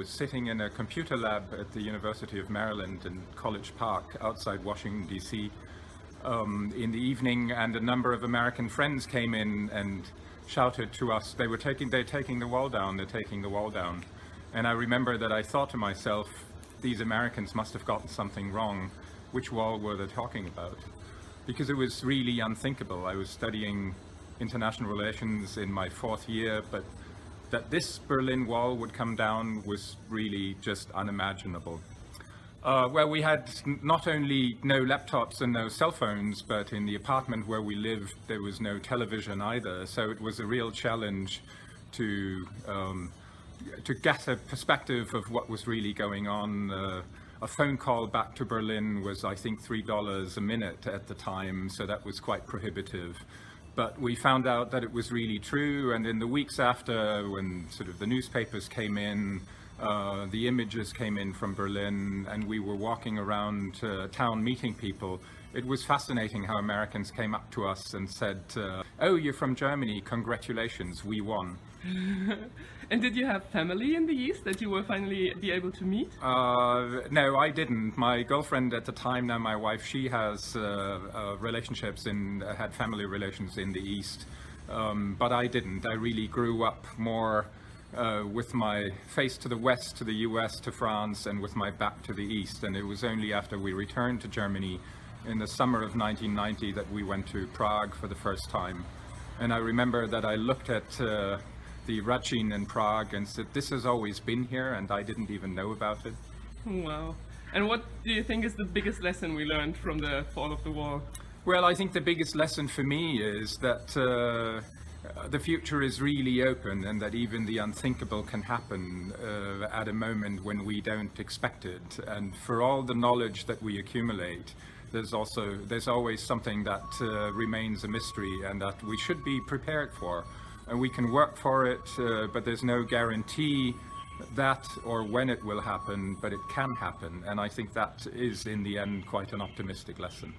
was sitting in a computer lab at the University of Maryland in College Park outside Washington, D.C. In the evening, and a number of American friends came in and shouted to us, they're taking the wall down, they're taking the wall down. And I remember that I thought to myself, these Americans must have gotten something wrong. Which wall were they talking about? Because it was really unthinkable. I was studying international relations in my 4th year, but that this Berlin Wall would come down was really just unimaginable. Well, we had not only no laptops and no cell phones, but in the apartment where we lived, there was no television either. So it was a real challenge to get a perspective of what was really going on. A phone call back to Berlin was, I think, $3 a minute at the time, so that was quite prohibitive. But we found out that it was really true, and in the weeks after, when sort of the newspapers came in, the images came in from Berlin, and we were walking around town meeting people, it was fascinating how Americans came up to us and said, oh, you're from Germany, congratulations, we won. And did you have family in the East that you will finally be able to meet? No, I didn't. My girlfriend at the time, now my wife, she has relationships had family relations in the East, but I didn't. I really grew up more with my face to the West, to the US, to France, and with my back to the East. And it was only after we returned to Germany in the summer of 1990 that we went to Prague for the first time. And I remember that I looked at the Racine in Prague and said, this has always been here, and I didn't even know about it. Wow. And what do you think is the biggest lesson we learned from the fall of the wall? Well, I think the biggest lesson for me is that the future is really open, and that even the unthinkable can happen at a moment when we don't expect it. And for all the knowledge that we accumulate, there's always something that remains a mystery and that we should be prepared for. And we can work for it, but there's no guarantee that or when it will happen, but it can happen. And I think that is, in the end, quite an optimistic lesson.